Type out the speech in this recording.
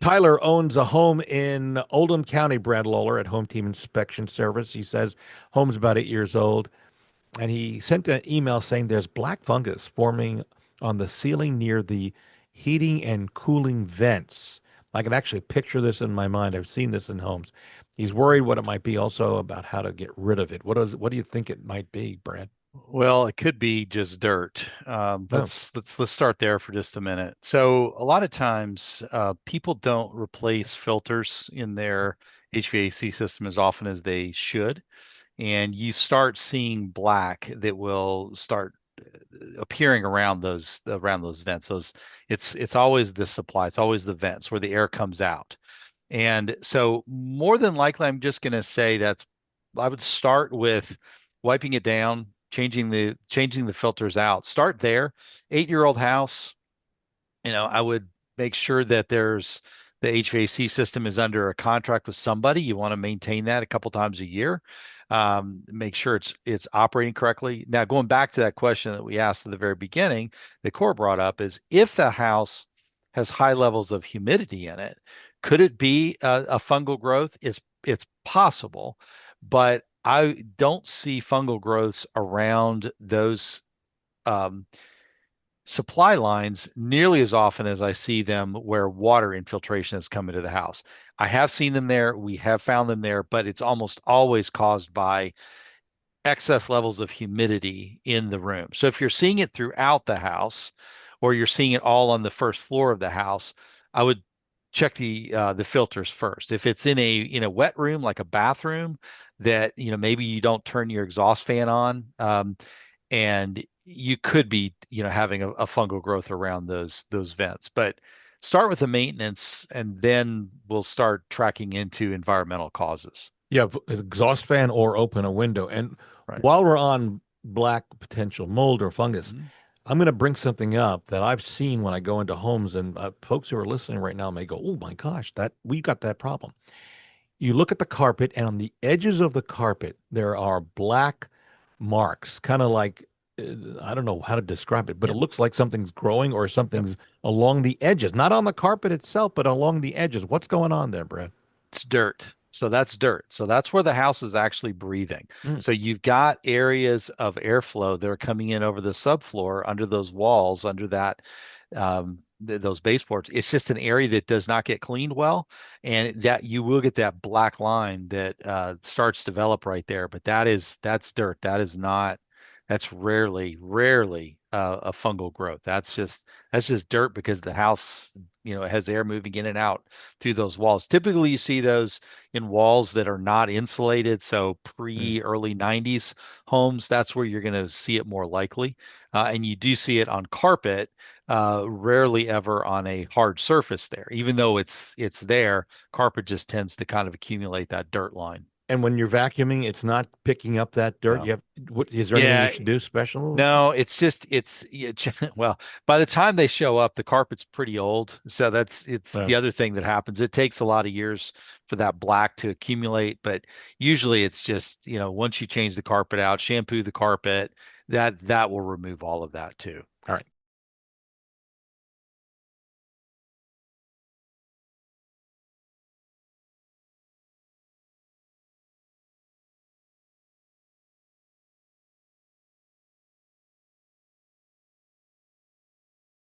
Tyler owns a home in Oldham County, Brad Lawler, at Home Team Inspection Service. He says home's about 8 years old, and he sent an email saying there's black fungus forming on the ceiling near the heating and cooling vents. I can actually picture this in my mind. I've seen this in homes. He's worried what it might be, also about how to get rid of it. What do you think it might be, Brad? Well, it could be just dirt. No. Let's start there for just a minute. So a lot of times, people don't replace filters in their HVAC system as often as they should, and you start seeing black that will start appearing around those vents. It's always the supply. It's always the vents where the air comes out. And so more than likely, I'm just going to say that I would start with wiping it down, changing the filters out. Start there. 8-year-old house, I would make sure that the HVAC system is under a contract with somebody. You want to maintain that a couple times a year. Make sure it's operating correctly. Now, going back to that question that we asked at the very beginning, that Core brought up is if the house has high levels of humidity in it, could it be a fungal growth? It's possible, but I don't see fungal growths around those um, supply lines nearly as often as I see them where water infiltration has come into the house. I have seen them there. We have found them there, but it's almost always caused by excess levels of humidity in the room. So if you're seeing it throughout the house or you're seeing it all on the first floor of the house, I would check the filters first. If it's in a wet room like a bathroom that maybe you don't turn your exhaust fan on, and you could be having a fungal growth around those vents. But start with the maintenance, and then we'll start tracking into environmental causes. Yeah, exhaust fan or open a window. And Right. while we're on black potential mold or fungus, Mhm. I'm going to bring something up that I've seen when I go into homes, and folks who are listening right now may go, "Oh my gosh, that we got that problem." You look at the carpet, and on the edges of the carpet, there are black marks, kind of like I don't know how to describe it, but it Yeah. looks like something's growing or Yep. something's along the edges, not on the carpet itself, but along the edges. What's going on there, Brad? It's dirt. So that's dirt. So that's where the house is actually breathing. Mm. So you've got areas of airflow that are coming in over the subfloor under those walls, under those baseboards. It's just an area that does not get cleaned well, and that you will get that black line that starts to develop right there. But that's dirt. That's rarely a fungal growth. That's just dirt because the house, has air moving in and out through those walls. Typically, you see those in walls that are not insulated. So Mm. pre-early 90s homes, that's where you're going to see it more likely. And you do see it on carpet, rarely ever on a hard surface there. Even though it's there, carpet just tends to kind of accumulate that dirt line. And when you're vacuuming, it's not picking up that dirt. No. You have, what, is there anything you Yeah, should do special? no, it's just it's yeah, well, by the time they show up, the carpet's pretty old. So it's Uh, the other thing that happens. It takes a lot of years for that black to accumulate, but usually it's just, once you change the carpet out, shampoo the carpet, that will remove all of that too. all right.